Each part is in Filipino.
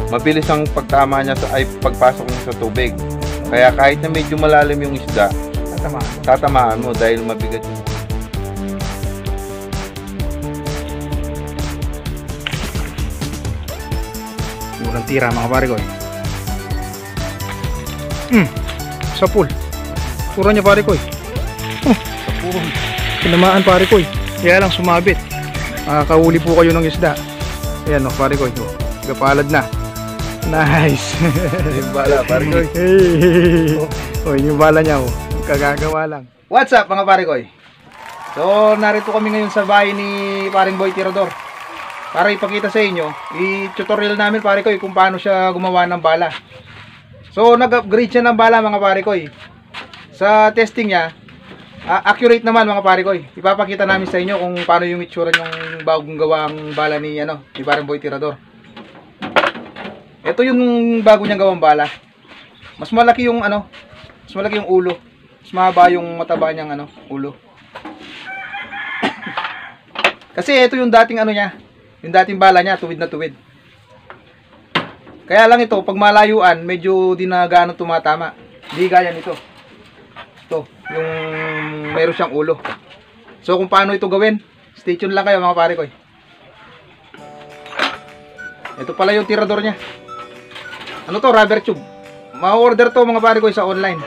mabilis ang pagtama niya ay pagpasok niya sa tubig. Kaya kahit na medyo malalim yung isda, tatamaan mo dahil mabigat yung Walang tira mga pare ko. Sa pool. Puro niya pare ko. Sa pool. Tinamaan pare ko. Kaya lang sumabit. Makakahuli po kayo ng isda. Ayan o pare ko. Gapalad na. Nice. yung bala, pare ko. Yung bala niya oh. Kagagawa lang. What's up mga pare ko? So narito kami ngayon sa bahay ni paring Boy Tirador. Para ipakita sa inyo, i-tutorial namin pare ko kung paano siya gumawa ng bala. So nag-upgrade siya ng bala mga pare ko. Sa testing niya, accurate naman mga pare ko. Ipapakita namin sa inyo kung paano yung itsura yung bagong gawang bala ni paring Boy Tirador. Ito yung bago niyang gawang bala. Mas malaki yung mas malaki yung ulo. Mas mahaba yung mataba niyang ulo. Kasi ito yung dating niya. Yung dating bala niya, tuwid na tuwid. Kaya lang ito, pag malayuan, medyo di na gaano tumatama. Di gaya nito. Ito, yung meron siyang ulo. So kung paano ito gawin, stay tuned lang kayo mga pare ko. Ito pala yung tirador niya. Ano to, rubber tube. Ma-order to mga pare ko sa online.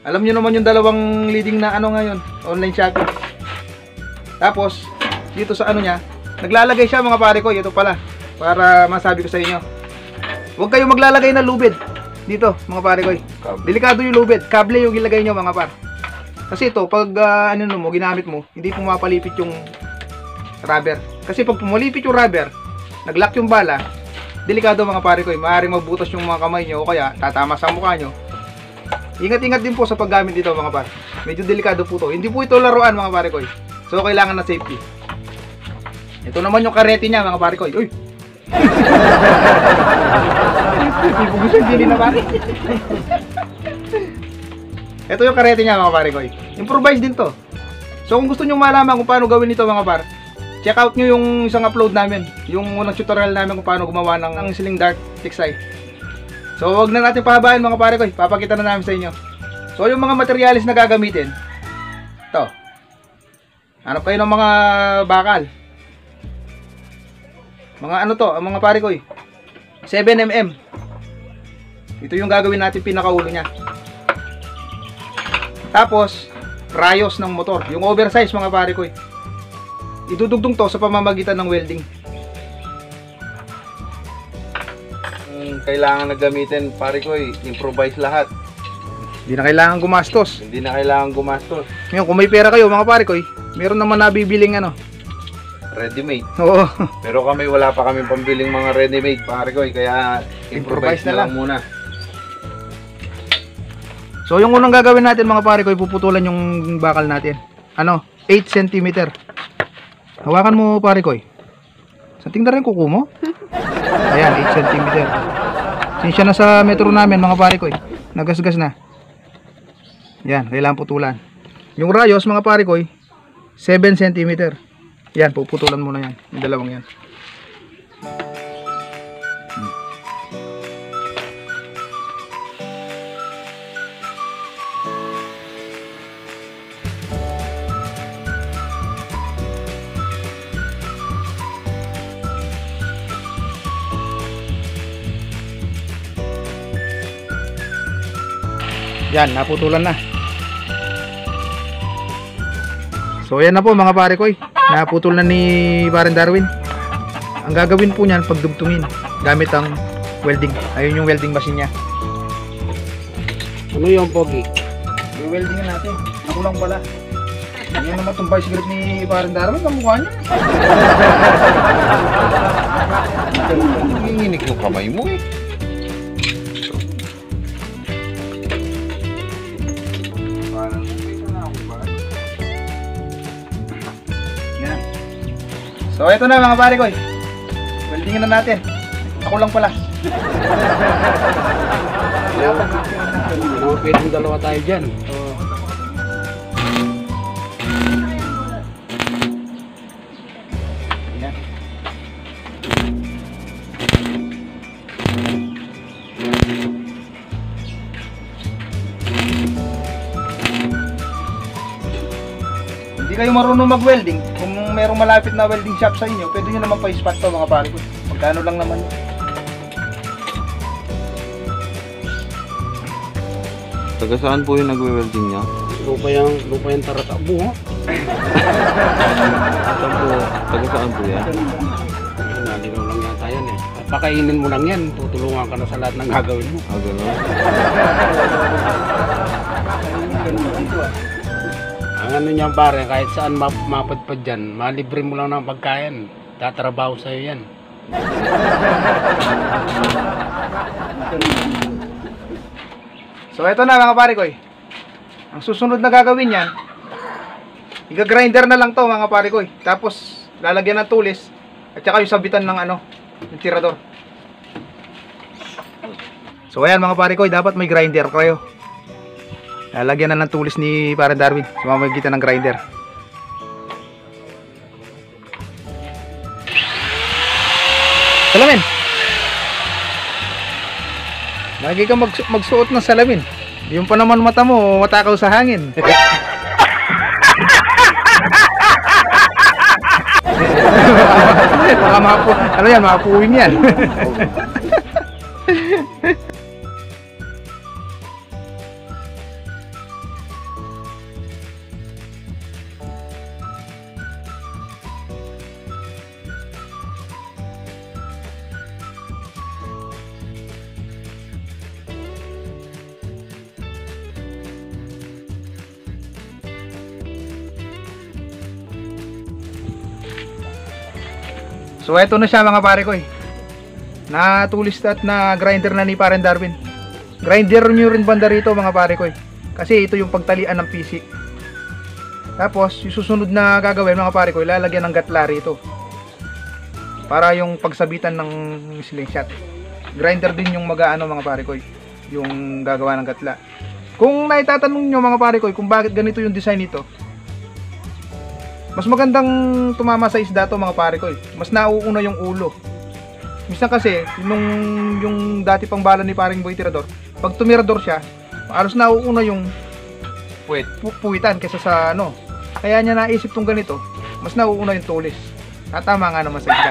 Alam niyo naman yung dalawang leading na ngayon, online shopping. Tapos, dito sa niya, naglalagay siya mga pare ko, ito pala, para masabi ko sa inyo. Huwag kayong maglalagay ng lubid dito mga pare ko. Delikado yung lubid, kable yung ilagay nyo mga par. Kasi ito, pag ginamit mo, hindi pumapalipit yung rubber. Kasi pag pumalipit yung rubber, naglock yung bala, delikado mga pare ko. Maaaring magbutas yung mga kamay nyo o kaya tatama sa mukha nyo. Ingat-ingat din po sa paggamit dito mga par. Medyo delikado po to. Hindi po ito laruan mga pare ko. So kailangan na safety. Ito naman yung karete niya mga pare ko. Uy! Ibugos yung dili na pare. Ito yung karete niya mga pare ko. Improvise din to. So kung gusto nyo malaman kung paano gawin ito mga par, check out nyo yung isang upload namin. Yung unang tutorial namin kung paano gumawa ng Sling Dart Fixeye. So wag na natin pahabain mga pare ko. Papakita na namin sa inyo. So yung mga materialis na gagamitin, ito. Hanap kayo ng mga bakal. Mga mga pare ko 7mm. Ito yung gagawin natin pinakaulo niya. Tapos rayos ng motor, yung oversize mga pare ko. Idudugtong to sa pamamagitan ng welding. Kailangan na gamitin pare ko, improvise lahat. Hindi na kailangan gumastos. Hindi na kailangan gumastos. Ngayon kung may pera kayo mga pare ko, meron naman nabibiling ready-made. Oo. Pero kami wala pa kami pambiling mga ready-made pare ko, kaya improvise na lang muna. So yung unang gagawin natin mga pare ko, ipuputulan yung bakal natin. 8 cm. Hawakan mo pare ko. Santing na rin kuko mo. Ayan, 8 cm. Sinsya na sa metro namin mga pare ko. Nagasgas na. Yan, kailangan putulan. Yung rayos mga pare ko, 7 cm. Yan, puputulan muna yan. Yung dalawang yan. Yan, naputulan na. So ayan na po mga pare ko. Naputol na ni Paring Darwin. Ang gagawin po niyan pagdugtungin gamit ang welding. Ayun yung welding machine niya. Ano yung pogi? Yung welding natin. Ako lang pala. Yan naman itong bicycle ni Paring Darwin. Kamukha niya. Nanginginig yung kamay mo eh. So ito na mga pare ko. Weldingin na natin. Ako lang pala. Pwedeng dalawa tayo dyan. Yan. kayo marunong mag-welding, kung merong malapit na welding shop sa inyo, pwede nyo naman pa-spot to mga pare ko. Magkano lang naman. Taga saan po yung nagwe-welding niya? Lupa yung Taratabo, ha? Saan po? Taga saan po yan? Nalinaw lang yata yan eh. At pakainin mo lang yan, tutulungan ka na sa lahat ng gagawin mo. Ah, gano'n? Ang ano niyan pare, kahit saan mapadpad dyan, malibre mo lang ng pagkain. Tatrabaho sa'yo yan. So ito na mga pare ko. Ang susunod na gagawin yan, iga-grinder na lang to mga pare ko. Tapos lalagyan ng tulis at saka yung sabitan ng ano, yung tirador. So ayan mga pare ko, dapat may grinder kayo. Lalagyan na ng tulis ni Parang Darwin sa pamamagitan ng grinder. Salamin. Lagi kang magsuot ng salamin. Yung pa naman mata mo, matakaw sa hangin. Baka ano yan, mapuwing yan. So eto na siya mga pare ko. Natulis at na grinder na ni Parang Darwin. Grinder nyo rin banda rito mga pare ko. Kasi ito yung pagtalian ng PC. Tapos yung susunod na gagawin mga pare ko, ilalagyan ng gatla rito. Para yung pagsabitan ng slingshot. Grinder din yung mag-aano mga pare ko, yung gagawa ng gatla. Kung naitatanong nyo mga pare ko kung bakit ganito yung design nito, mas magandang tumama sa isda to mga pare ko. Mas nauuna yung ulo. Minsan kasi yung dati pang bala ni Paring Boy Tirador, pag tumirador siya, halos nauuna yung puwitan kaysa sa ano. Kaya niya naisip tong ganito, mas nauuna yung tulis. Tama nga naman sa isda.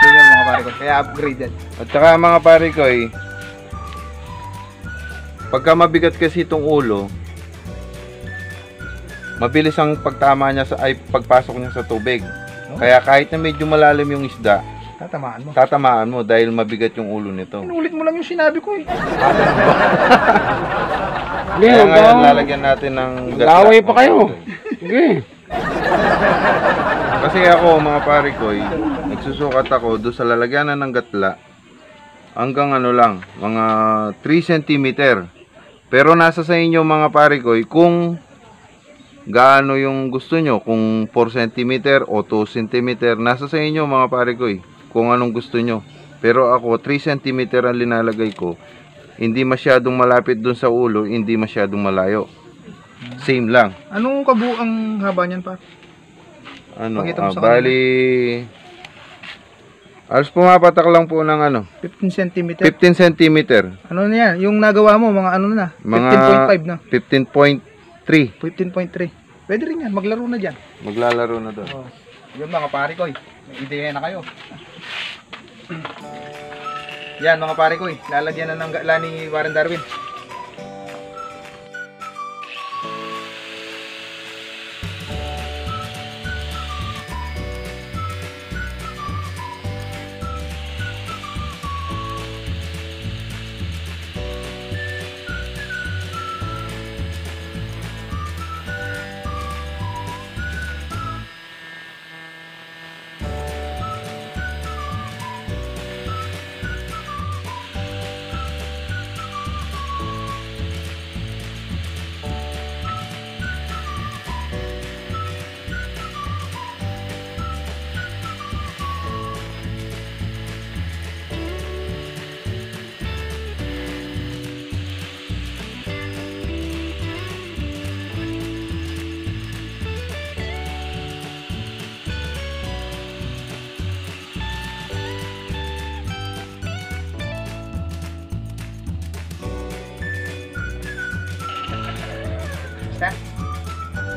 Yun mga pare ko, kaya upgraded. At saka mga pare ko, pagka mabigat kasi itong ulo, mabilis ang pagtama niya pagpasok niya sa tubig. Kaya kahit na medyo malalim yung isda, tatamaan mo dahil mabigat yung ulo nito. Inulit mo lang yung sinabi ko Kaya ngayon lalagyan natin ng gatla. Laway pa kayo. Sige. Kasi ako mga pare ko, nagsusukat ako doon sa lalagyanan ng gatla hanggang ano lang, mga 3 cm. Pero nasa sa inyo mga pare ko kung gaano yung gusto nyo, kung 4 cm o 2 cm, nasa sa inyo mga pare ko kung anong gusto nyo. Pero ako 3 cm ang linalagay ko, hindi masyadong malapit dun sa ulo, hindi masyadong malayo, same lang. Anong kabuang haba niyan pa? Ano, bali alos pumapatak lang po ng ano 15 cm. 15 cm. Ano na yan? Yung nagawa mo mga ano na? Mga 15.5 na. 15.3. 15.3. Pwede rin yan, maglaro na dyan. Maglalaro na doon. Oh. Yun mga pare ko, may ideya na kayo. Yan mga pare ko, lalagyan na ng gatla ni Parang Darwin.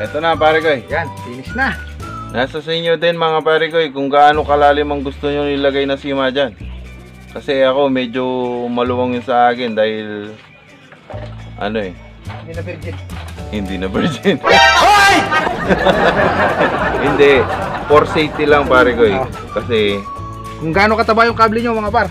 Eto na pare ko. Yan, finish na. Nasa sa inyo din mga pare ko kung gaano kalalim ang gusto nyo nilagay na sima dyan. Kasi ako medyo maluwang yun sa akin dahil ano Hindi na virgin. hindi na virgin. Hindi, for safety lang pare ko Kasi Kung gaano kataba yung kable nyo mga par.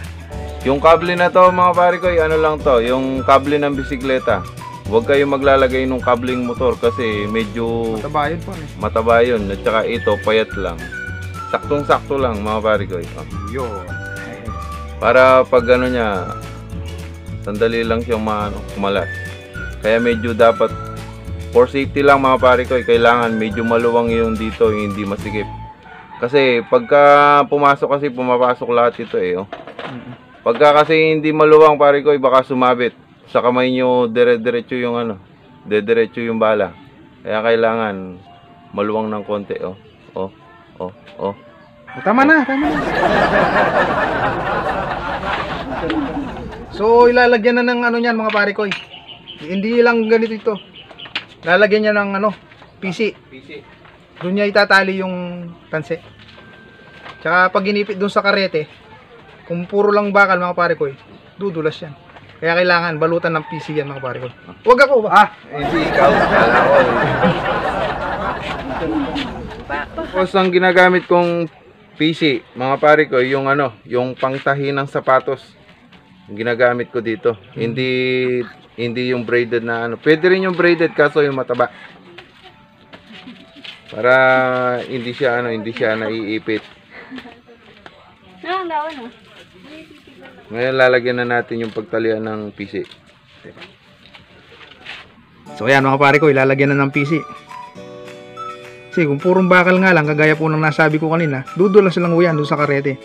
yung kable na to mga pare ko ano lang to, yung kable ng bisikleta. Huwag kayong maglalagay ng kabling motor kasi medyo Mataba yun po. mataba yun. At saka ito, payat lang. Saktong-sakto lang mga pare ko. Yun. Para pag ano niya, sandali lang siyang kumalat. Kaya medyo dapat, for safety lang mga pare ko, kailangan medyo maluwang yung dito, hindi masikip. Kasi pagka pumasok kasi, pumapasok lahat ito Pagka kasi hindi maluwang pare ko, baka sumabit. Sa kamay nyo, dire-diretso yung dire-diretso yung bala. Kaya kailangan maluwang ng konti, Tama na. So, ilalagyan na ng ano niyan mga pare ko. Hindi lang ganito ito. Lalagyan niya ng PC. Doon niya itatali yung tanse. Tsaka pag ginipit doon sa karete, kung puro lang bakal mga pare ko, dudulas yan. Kaya kailangan balutan ng PC yan mga pare ko. Huwag ako ba? Hindi ikaw. Kala ko. Tapos ang ginagamit kong PC, mga pare ko, yung yung pangtahi ng sapatos. Yung ginagamit ko dito. Hindi yung braided na Pwede rin yung braided kaso yung mataba. Para hindi siya naiipit. Ngayon lalagyan na natin yung pagtalian ng PC. So ayan mga pare ko, ilalagyan na ng PC. Kasi kung purong bakal nga lang, kagaya po ng nasabi ko kanina, dudulas lang po yan doon sa karete.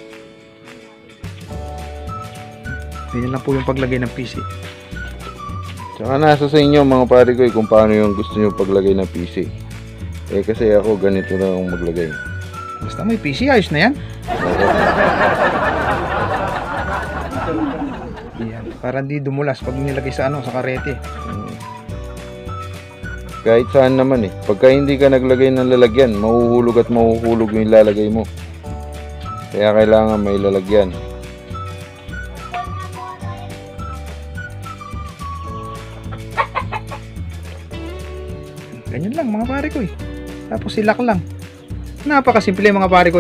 Ganyan lang po yung paglagay ng PC. Tsaka nasa sa inyo mga pare ko kung paano yung gusto nyo paglagay ng PC. Kasi ako ganito na ang maglagay. Basta may PC, ayos na yan. Yan, para hindi dumulas pag nilagay sa sa karete. Kahit saan naman pagka hindi ka naglagay ng lalagyan, mahuhulog at mahuhulog yung ilalagay mo. Kaya kailangan may lalagyan. Ganyan lang mga pare ko Tapos silak lang. Napakasimple mga pare ko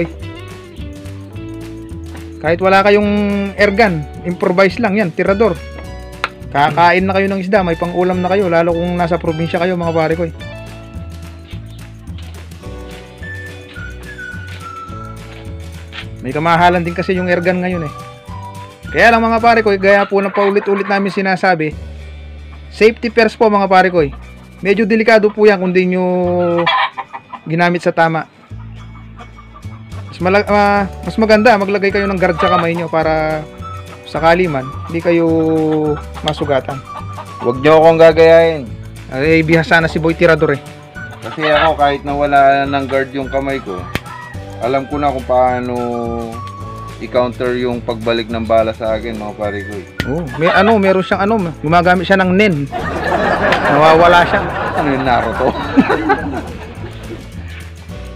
Kahit wala kayong airgun, improvise lang yan, tirador. Kakain na kayo ng isda, may pang-ulam na kayo, lalo kung nasa probinsya kayo mga pare ko May kamahalan din kasi yung airgun ngayon Kaya lang mga pare ko, gaya po ng paulit-ulit namin sinasabi, safety first po mga pare ko Medyo delikado po yan kung di nyo ginamit sa tama. Mas maganda maglagay kayo ng guard sa kamay nyo para sakali man hindi kayo masugatan. Huwag nyo akong gagayahin. Bihasa na si Boy Tirador Kasi ako kahit nawala ng guard yung kamay ko, alam ko na kung paano i-counter yung pagbalik ng bala sa akin mga pare ko meron siyang gumagamit siya ng nen. Nawawala siya. Ano yung Naruto?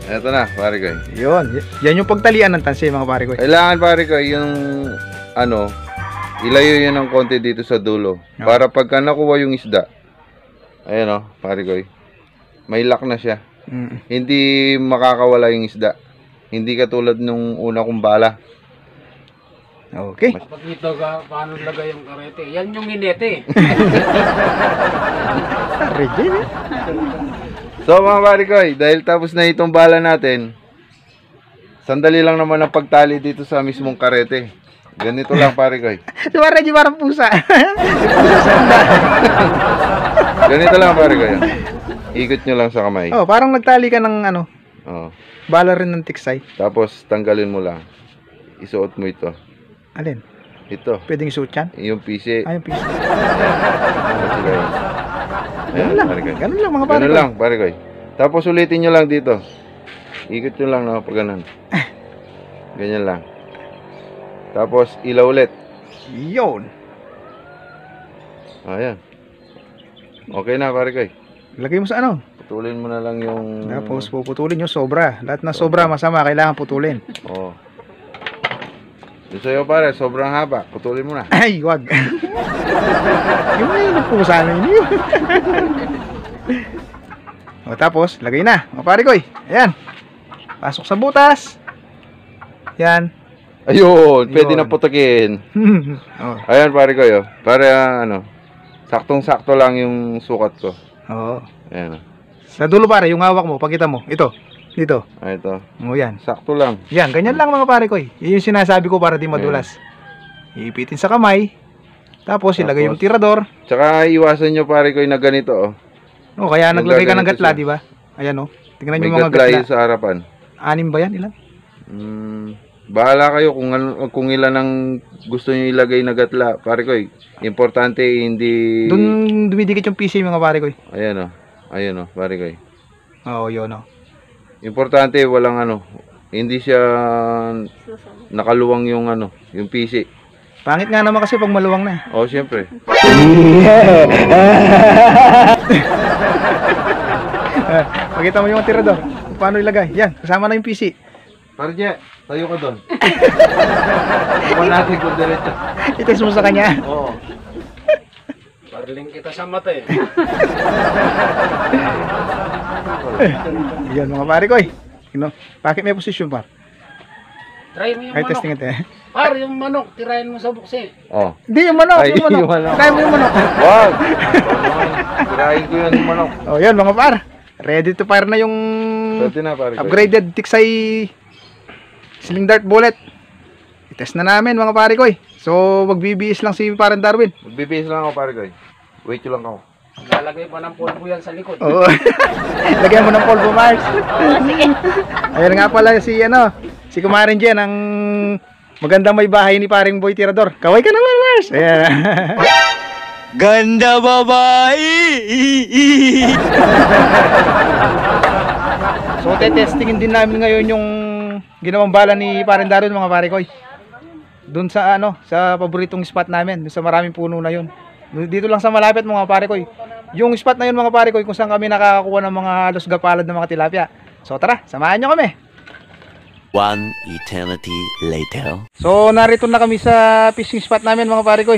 Eto na pare ko Yan yung pagtalian ng tanse mga pare ko Kailangan pare ko yung ilayo yun ng konti dito sa dulo para pagka nakuha yung isda, ayan pare ko may lock na siya. Hindi makakawala yung isda. Hindi katulad nung una kong bala. Okay. Pakita ka paano lagay yung karete. Yan yung inete. So mga pare ko dahil tapos na itong bala natin, sandali lang naman ang pagtali dito sa mismong karete. Ganito lang pare ko Di parang pusa. Ganito lang pare ko Ikot nyo lang sa kamay. Parang nagtali ka ng bala rin ng tiksay. Tapos tanggalin mo lang. Isuot mo ito. Alin? Ito. Pwedeng isuot yan? Yung PC. Yung PC. Ganun lang mga pare ko. Ganun lang pare ko Tapos ulitin nyo lang dito. Ikot nyo lang pag ganun. Ganyan lang. Tapos ilaw ulit. Yun. Ayan. Okay na pare ko Lagay mo sa Putulin mo na lang yung... Tapos puputulin yung sobra. Lahat ng sobra masama, kailangan putulin. Oo. Yung sa'yo pare, sobrang haba. Putulin mo na. Ay, wag. Yung may nagpusa na yun. O tapos, lagay na. Mga pare ko, ayan. Pasok sa butas. Yan. Ayun, pwede Yun. na putakin. Oh. Ayan pare ko yun. Para ano, saktong-sakto lang yung sukat ko. Oo. Ayan. Sa dulo pare, yung hawak mo, pakita mo. Ito. Dito. Ah, ito. O yan. Sakto lang. Yan, ganyan lang mga pare ko. Yun yung sinasabi ko para di madulas. Iipitin sa kamay. Tapos ilagay yung tirador. Tsaka iwasan nyo pare ko na ganito oh. O kaya Yung naglagay ka ng gaganito gatla, siya. di ba? Ayan o. Tingnan May yung mga gatla gatla. yun sa harapan. 6 ba yan? Ilan? Bahala kayo kung ilan ang gusto nyo ilagay na gatla. Pare ko, importante hindi... Doon dumidikit yung PC mga pare ko. Ayan oh. Ayan oh, pare ko. Oo, yun o. Importante walang ano, hindi siya nakaluwang yung ano, yung PC. Pangit nga naman kasi pag maluwang na. Oh, syempre. Pakita mo yung tirador. Paano ilagay? Yan, kasama na yung PC. Pare Je, tayo ka doon. Kuha natin kung diretso. Itest mo sa kanya. Oo. Parling kita sa mata eh. Yan mga pare ko Bakit may posisyon par? Try mo yung Ay, manok. testing ito eh. Par, yung manok, tirahin mo sa buksi. Oh. Hindi, yung manok. Ay, Yung manok. yung manok. Try mo yung manok. Wag. Tirahin ko yan yung manok. Oh, yan mga par. Ready to fire na yung Pwede na pare ko. upgraded Tiksay Sling Dart Bullet. I-test na namin mga pare ko So, magbibihis lang si parang Darwin. Magbibihis lang ako pare ko. Wait lang ako. Lalagay pa ng polvo yan sa likod. Oo. Lagyan mo ng Polvo Mars. Ayan nga pala si Kumarin Jen, ang magandang may bahay ni paring Boy Tirador. Kaway ka naman, Mars. Ayan. Ganda babae. So, testingin din namin ngayon yung ginawang bala ni paring Darwin mga pare ko. Doon sa sa paboritong spot namin, doon sa maraming puno na yun. Dito lang sa malapit mga pare ko. Yung spot na yun mga pare ko kung saan kami nakakakuha ng mga halos gapalad ng mga tilapia. So tara, samahan nyo kami. One eternity later. So narito na kami sa fishing spot namin mga pare ko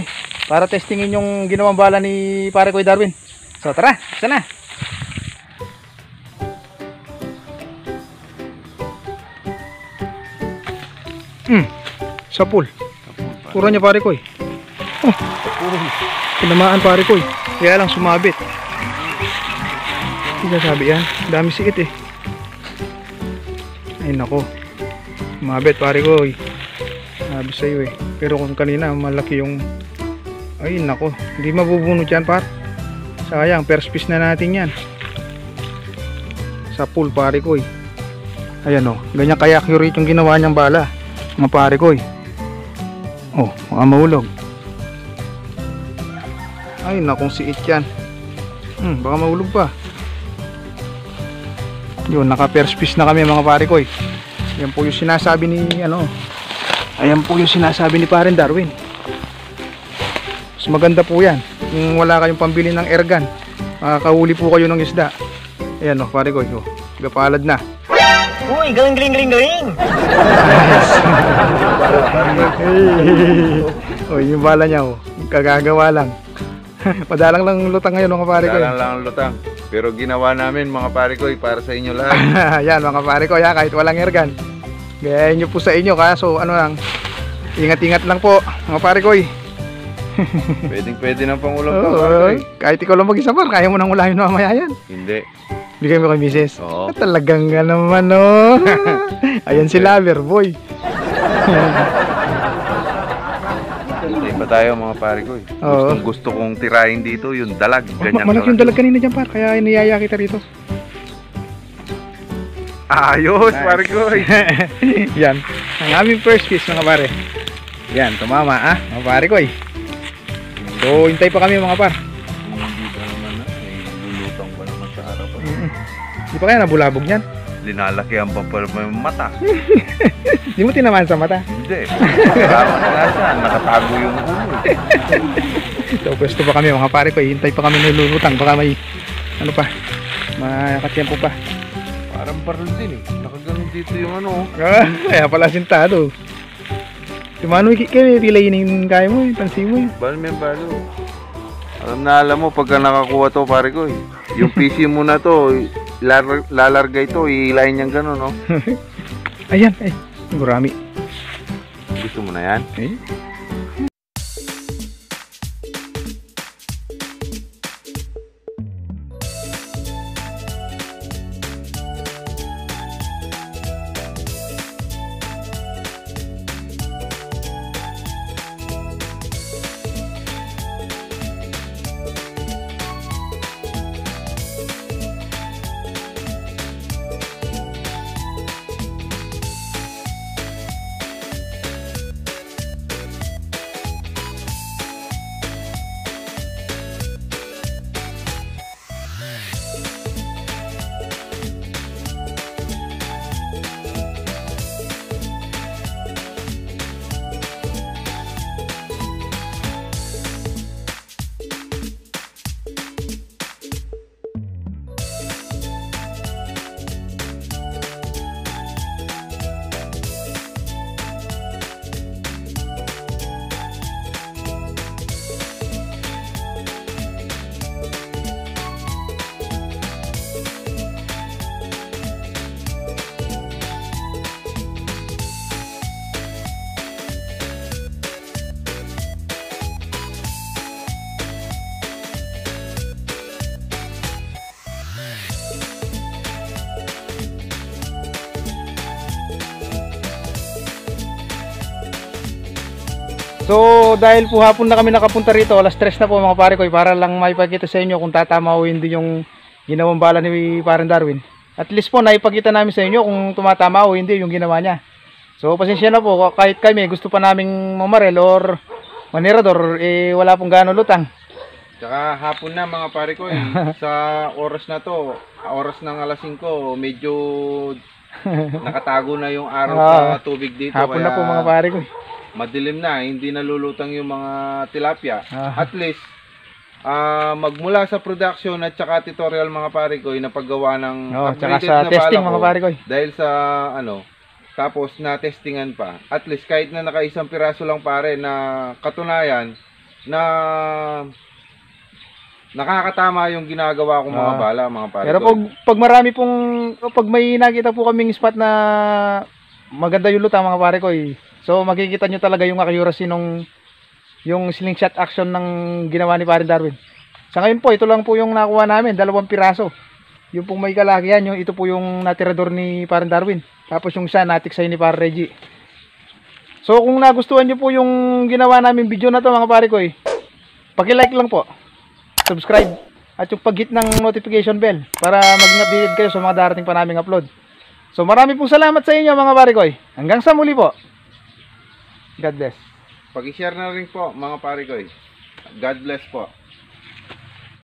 para testingin yung ginawang bala ni pare ko Darwin. So tara, sana. Sa pool. Puro niya pare ko Oh, tinamaan pare ko Kaya lang sumabit. Hindi sabi yan. Dami sikit Ay nako. Sumabit pare ko Sabi sa'yo Pero kung kanina malaki yung... Ay nako. Hindi mabubunot yan par. Sayang. First piece na natin yan. Sa pool pare ko Ayan ganyan kaya accurate yung ginawa niyang bala. Mga pare ko Oh, mga mahulog. Ay, nakong siit yan. Baka mahulog pa. Yun, naka-first piece na kami mga pare ko Yan po yung sinasabi ni Ayan po yung sinasabi ni Paren Darwin. Mas maganda po yan. Kung wala kayong pambili ng airgun, makakahuli po kayo ng isda. Ayan pare ko gapalad na. Uy, galing, galing, galing, galing! Oh, yung bala niya kagagawa lang. Madalang lang lutang ngayon mga pare ko. Dalang lang ang lutang. Pero ginawa namin mga pare ko para sa inyo lahat. Yan mga pare ko, kahit walang airgun. Gayahin nyo po sa inyo kaso lang. Ingat-ingat lang po mga pare ko Pwede ng pangulam to pare ko. Kahit ikaw lang mag-isa par, kaya mo nang ulahin mamaya yan. Hindi. Bigay mo kay misis. Oo. Talagang naman Ayan si Lover boy. Hindi pa tayo mga pare ko Oo. Gusto kong tirahin dito yung dalag. Ganyan Malaki yung dalag kanina dyan par, kaya iniyaya kita rito. Ayos pare ko. Yan, ang aming first piece mga pare. Yan, tumama mga pare ko So, hintay pa kami mga par. Hindi pa naman lulutang pa naman sa harapan. Di pa kaya nabulabog yan? Linalakihan pa pala yung mata. Di mo tinamaan sa mata? Hindi. Salamat nga siya. Nakatago yung ulo. So, pwesto pa kami mga pare ko hintay pa kami nilulutang. Baka may Makakatiyempo pa. Parang baril din eh. Nakaganon dito yung ano. Kaya pala sintado. Si Manoy, kaya pilayin kaya mo, pansin mo. Balo may balo. Alam mo, pagka nakakuha to pare ko yung PC mo na to, lalargay to, iilayin niyang gano'n, no? Ayan, ay, gurami. Gusto mo na yan? Eh? So dahil po hapon na kami nakapunta rito, alas 3 na po mga pare ko, para lang maipakita sa inyo kung tatama o hindi yung ginawang bala ni Parang Darwin. At least po naipakita namin sa inyo kung tumatama o hindi yung ginawa niya. So pasensya na po, kahit kami gusto pa naming mamarel or manirador, eh wala pong gano'ng lutang. Tsaka hapon na mga pare ko sa oras na to, oras ng alas 5, medyo nakatago na yung araw sa tubig dito. Hapon kaya na po mga pare ko. madilim na, hindi nalulutang yung mga tilapia. At least, magmula sa production at saka tutorial mga pare ko, napagawa ng tsaka upgraded sa na testing bala ko, mga pare ko. dahil sa ano, tapos na testingan pa. At least kahit na nakaisang piraso lang pare na katunayan na nakakatama yung ginagawa kong mga bala mga pare Pero ko. pag marami pong, pag may nakita po kaming spot na maganda yung lutang mga pare ko, so makikita nyo talaga yung accuracy nung yung slingshot action ng ginawa ni Parang Darwin. Sa ngayon po, ito lang po yung nakuha namin, 2 piraso. Yung pong may kalakihan, yung ito po yung natirador ni Parang Darwin. Tapos yung isa natiksay ni Parang Reggie. So kung nagustuhan nyo po yung ginawa namin video na to mga pare ko, paki-like lang po, subscribe, at yung pag-hit ng notification bell para maging updated kayo sa mga darating pa naming upload. So marami pong salamat sa inyo mga pare ko. Hanggang sa muli po. God bless. Pag-share na rin po mga pare ko. God bless po.